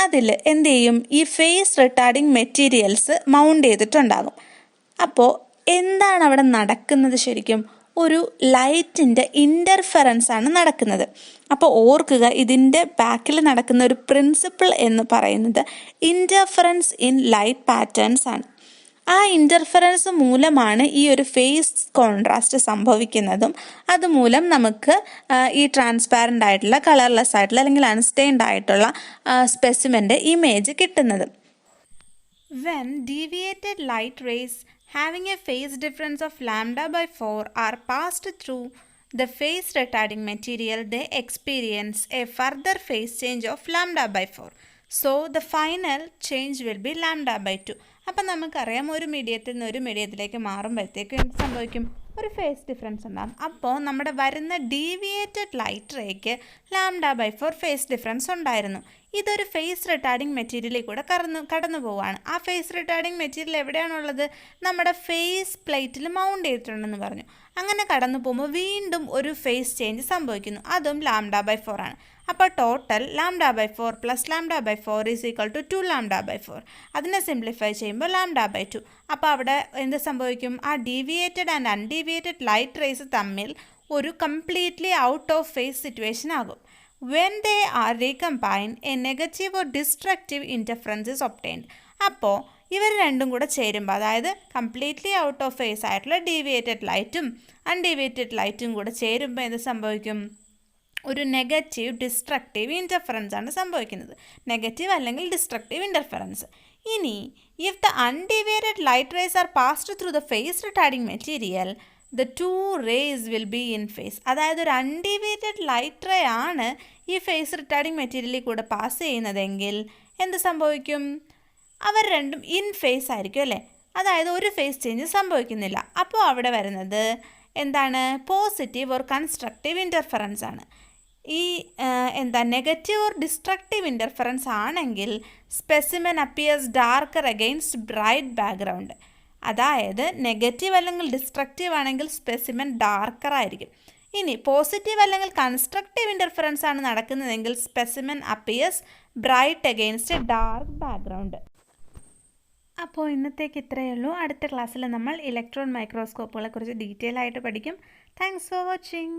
അതിൽ എന്ത് ചെയ്യും? ഈ ഫേസ് റിട്ടാർഡിങ് മെറ്റീരിയൽസ് മൗണ്ട് ചെയ്തിട്ടുണ്ടാകും. അപ്പോൾ എന്താണ് അവിടെ നടക്കുന്നത്? ശരിക്കും ഒരു ലൈറ്റിൻ്റെ ഇൻ്റർഫെറൻസ് ആണ് നടക്കുന്നത്. അപ്പോൾ ഓർക്കുക, ഇതിൻ്റെ ബാക്കിൽ നടക്കുന്ന ഒരു പ്രിൻസിപ്പിൾ എന്ന് പറയുന്നത് ഇൻ്റർഫെറൻസ് ഇൻ ലൈറ്റ് പാറ്റേൺസ് ആണ്. ആ ഇൻ്റർഫെറൻസ് മൂലമാണ് ഈ ഒരു ഫേസ് കോൺട്രാസ്റ്റ് സംഭവിക്കുന്നതും അതുമൂലം നമുക്ക് ഈ ട്രാൻസ്പാരൻ്റ് ആയിട്ടുള്ള, കളർലെസ് ആയിട്ടുള്ള അല്ലെങ്കിൽ അൺസ്റ്റെയിൻഡ് ആയിട്ടുള്ള സ്പെസിമെൻ്റെ ഇമേജ് കിട്ടുന്നത്. When deviated light rays having a phase difference of lambda by 4 are passed through the phase retarding material, they experience a further phase change of lambda by 4. So the final change will be lambda by 2. അപ്പം നമുക്കറിയാം, ഒരു മീഡിയത്തിൽ നിന്ന് ഒരു മീഡിയത്തിലേക്ക് മാറുമ്പോഴത്തേക്കും എന്ത് സംഭവിക്കും? ഒരു phase difference ഉണ്ടാകും. അപ്പോൾ നമ്മുടെ വരുന്ന ഡീവിയേറ്റഡ് ലൈറ്റ് റേക്ക് ലാംഡ ബൈ 4 ഫേസ് ഡിഫറൻസ് ഉണ്ടായിരുന്നു. ഇതൊരു ഫേസ് റിട്ടാർഡിങ് മെറ്റീരിയലിൽ കൂടെ കടന്നു പോവുകയാണ്. ആ ഫേസ് റിട്ടാർഡിങ് മെറ്റീരിയൽ എവിടെയാണുള്ളത്? നമ്മുടെ ഫേസ് പ്ലേറ്റിൽ മൗണ്ട് ചെയ്തിട്ടുണ്ടെന്ന് പറഞ്ഞു. അങ്ങനെ കടന്നു പോകുമ്പോൾ വീണ്ടും ഒരു ഫേസ് ചേഞ്ച് സംഭവിക്കുന്നു. അതും ലാംഡ ബൈ 4 ആണ്. അപ്പോൾ total lambda by 4 plus lambda by 4 is equal to 2 lambda by 4. അതിനെ സിംപ്ലിഫൈ ചെയ്യുമ്പോൾ ലാംഡ ബൈ 2. അപ്പോൾ അവിടെ എന്ത് സംഭവിക്കും? ആ deviated and undeviated light rays തമ്മിൽ ഒരു completely out of phase situation ആകും. When they are recombined, a negative or destructive interference is obtained. അപ്പോൾ ഇവർ രണ്ടും കൂടെ ചേരുമ്പോൾ, അതായത് കംപ്ലീറ്റ്ലി ഔട്ട് ഓഫ് ഫേസ് ആയിട്ടുള്ള ഡീവിയേറ്റഡ് ലൈറ്റും അൺഡീവിയേറ്റഡ് ലൈറ്റും കൂടെ ചേരുമ്പോൾ എന്ത് സംഭവിക്കും? ഒരു നെഗറ്റീവ് ഡിസ്ട്രക്റ്റീവ് ഇൻ്റർഫറൻസ് ആണ് സംഭവിക്കുന്നത്. നെഗറ്റീവ് അല്ലെങ്കിൽ ഡിസ്ട്രക്റ്റീവ് ഇൻ്റർഫറൻസ്. ഇനി if the undeviated light rays are passed through the phase retarding material, the two rays will be in phase. അതായത് ഒരു അൺഡീവിയേറ്റഡ് ലൈറ്റ് റേ ആണ് ഈ ഫേസ് റിട്ടാർഡിങ് മെറ്റീരിയലിൽ കൂടെ പാസ് ചെയ്യുന്നതെങ്കിൽ എന്ത് സംഭവിക്കും? അവർ രണ്ടും ഇൻ ഫേസ് ആയിരിക്കും അല്ലേ? അതായത് ഒരു ഫേസ് ചേഞ്ച് സംഭവിക്കുന്നില്ല. അപ്പോൾ അവിടെ വരുന്നത് എന്താണ്? പോസിറ്റീവ് ഓർ കൺസ്ട്രക്റ്റീവ് ഇൻ്റർഫറൻസ് ആണ്. ഈ നെഗറ്റീവ് ഓർ ഡിസ്ട്രക്റ്റീവ് ഇൻ്റർഫറൻസ് ആണെങ്കിൽ specimen appears darker against bright background. അതായത് നെഗറ്റീവ് അല്ലെങ്കിൽ ഡിസ്ട്രക്റ്റീവ് ആണെങ്കിൽ സ്പെസിമെൻ ഡാർക്കർ ആയിരിക്കും. ഇനി പോസിറ്റീവ് അല്ലെങ്കിൽ കൺസ്ട്രക്റ്റീവ് ഇൻ്റർഫറൻസ് ആണ് നടക്കുന്നതെങ്കിൽ specimen appears bright against dark background. അപ്പോൾ ഇന്നത്തേക്ക് ഇത്രയേ ഉള്ളൂ. അടുത്ത ക്ലാസ്സിൽ നമ്മൾ ഇലക്ട്രോൺ മൈക്രോസ്കോപ്പുകളെ കുറിച്ച് ഡീറ്റെയിൽ ആയിട്ട് പഠിക്കും. Thanks for watching.